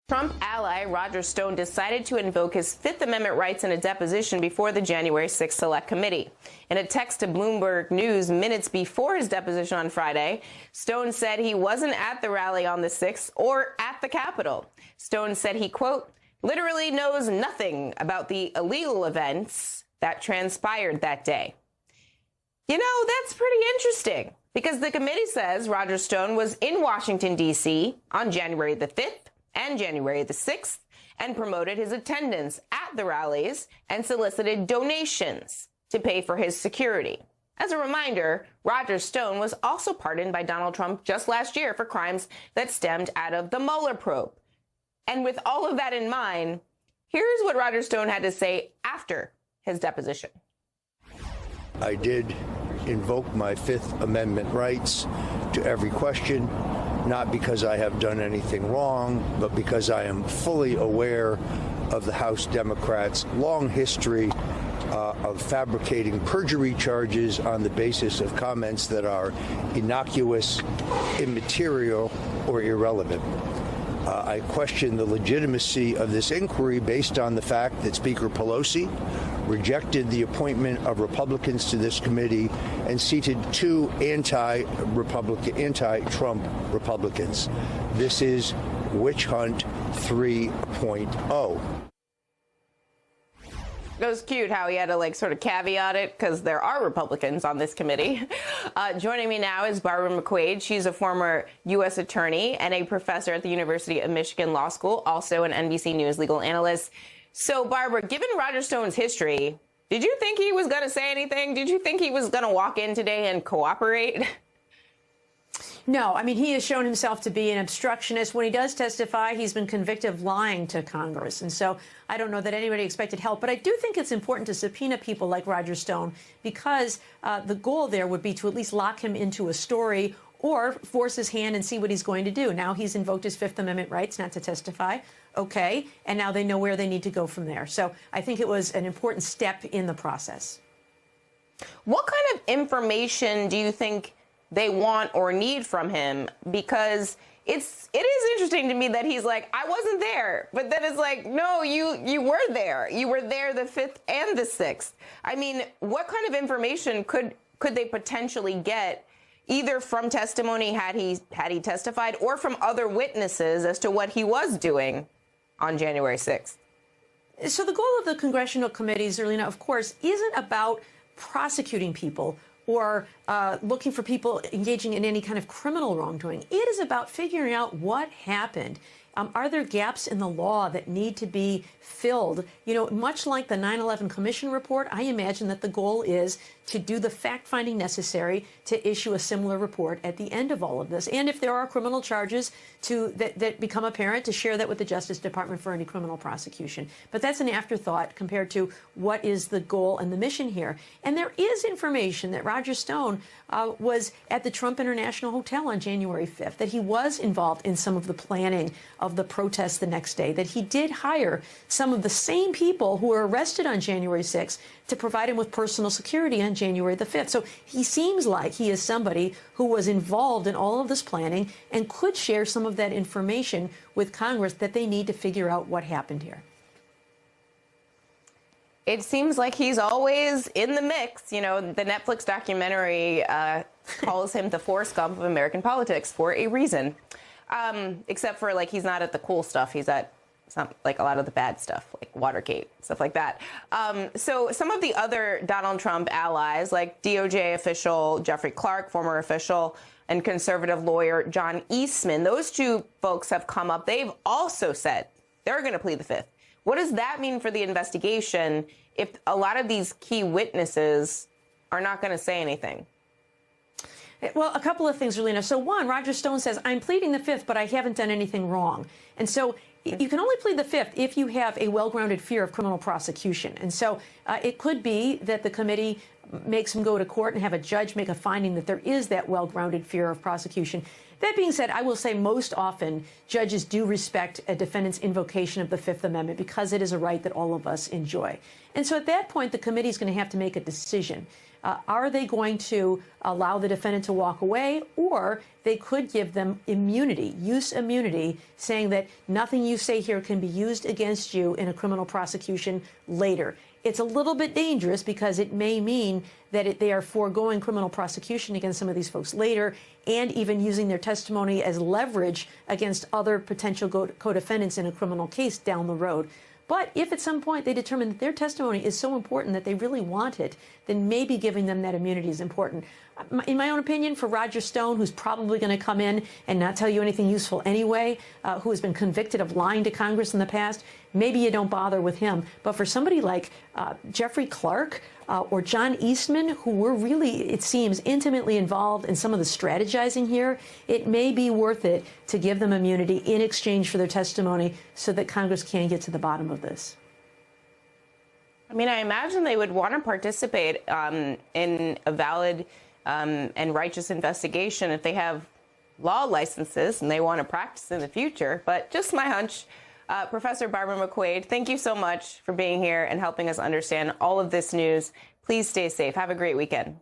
Trump ally Roger Stone decided to invoke his Fifth Amendment rights in a deposition before the January 6th Select Committee. In a text to Bloomberg News minutes before his deposition on Friday, Stone said he wasn't at the rally on the 6th or at the Capitol. Stone said he, quote, literally knows nothing about the illegal events that transpired that day. You know, that's pretty interesting because the committee says Roger Stone was in Washington, D.C. on January the 5th and January the 6th and promoted his attendance at the rallies and solicited donations to pay for his security. As a reminder, Roger Stone was also pardoned by Donald Trump just last year for crimes that stemmed out of the Mueller probe. And with all of that in mind, here's what Roger Stone had to say after his deposition. I did invoke my Fifth Amendment rights to every question, not because I have done anything wrong, but because I am fully aware of the House Democrats' long history of fabricating perjury charges on the basis of comments that are innocuous, immaterial, or irrelevant. I question the legitimacy of this inquiry based on the fact that Speaker Pelosi rejected the appointment of Republicans to this committee and seated two anti-Trump Republicans. This is Witch Hunt 3.0. It was cute how he had to sort of caveat it because there are Republicans on this committee. Joining me now is Barbara McQuade. She's a former U.S. attorney and a professor at the University of Michigan Law School, also an NBC News legal analyst. So, Barbara, given Roger Stone's history, did you think he was going to say anything? Did you think he was going to walk in today and cooperate? No, I mean, he has shown himself to be an obstructionist. When he does testify, he's been convicted of lying to Congress. And so I don't know that anybody expected help. But I do think it's important to subpoena people like Roger Stone because the goal there would be to at least lock him into a story or force his hand and see what he's going to do. Now he's invoked his Fifth Amendment rights not to testify. OK, and now they know where they need to go from there. So I think it was an important step in the process. What kind of information do you think they want or need from him? Because it is interesting to me that he's like, I wasn't there. But then it's like, no, you were there. You were there the 5th and the 6th. I mean, what kind of information could they potentially get either from testimony had he testified or from other witnesses as to what he was doing on January 6th? So the goal of the congressional committees, Zerlina, of course, isn't about prosecuting people or looking for people engaging in any kind of criminal wrongdoing. It is about figuring out what happened. Are there gaps in the law that need to be filled? You know, much like the 9/11 Commission report, I imagine that the goal is to do the fact-finding necessary to issue a similar report at the end of all of this. And if there are criminal charges that become apparent, to share that with the Justice Department for any criminal prosecution. But that's an afterthought compared to what is the goal and the mission here. And there is information that Roger Stone was at the Trump International Hotel on January 5th, that he was involved in some of the planning of the protests the next day, that he did hire some of the same people who were arrested on January 6th to provide him with personal security on January the 5th. So he seems like he is somebody who was involved in all of this planning and could share some of that information with Congress that they need to figure out what happened here. It seems like he's always in the mix. You know, the Netflix documentary calls him the Forrest Gump of American politics for a reason. Except for, he's not at the cool stuff. He's at a lot of the bad stuff, like Watergate, stuff like that. So some of the other Donald Trump allies, like DOJ official Jeffrey Clark, former official, and conservative lawyer John Eastman, those two folks have come up. They've also said they're going to plead the Fifth. What does that mean for the investigation if a lot of these key witnesses are not going to say anything? Well, a couple of things, Zerlina. So one, Roger Stone says, I'm pleading the Fifth, but I haven't done anything wrong. And so you can only plead the Fifth if you have a well-grounded fear of criminal prosecution. And so it could be that the committee makes him go to court and have a judge make a finding that there is that well-grounded fear of prosecution. That being said, I will say most often judges do respect a defendant's invocation of the Fifth Amendment because it is a right that all of us enjoy. And so at that point, the committee is going to have to make a decision. Are they going to allow the defendant to walk away, or they could give them immunity, use immunity, saying that nothing you say here can be used against you in a criminal prosecution later? It's a little bit dangerous because it may mean that they are foregoing criminal prosecution against some of these folks later, and even using their testimony as leverage against other potential co-defendants in a criminal case down the road. But if at some point they determine that their testimony is so important that they really want it, then maybe giving them that immunity is important. In my own opinion, for Roger Stone, who's probably going to come in and not tell you anything useful anyway, who has been convicted of lying to Congress in the past, maybe you don't bother with him. But for somebody like Jeffrey Clark or John Eastman, who were really, it seems, intimately involved in some of the strategizing here, it may be worth it to give them immunity in exchange for their testimony so that Congress can get to the bottom of this. I mean, I imagine they would want to participate in a valid and righteous investigation if they have law licenses and they want to practice in the future. But just my hunch. Professor Barbara McQuade, thank you so much for being here and helping us understand all of this news. Please stay safe. Have a great weekend.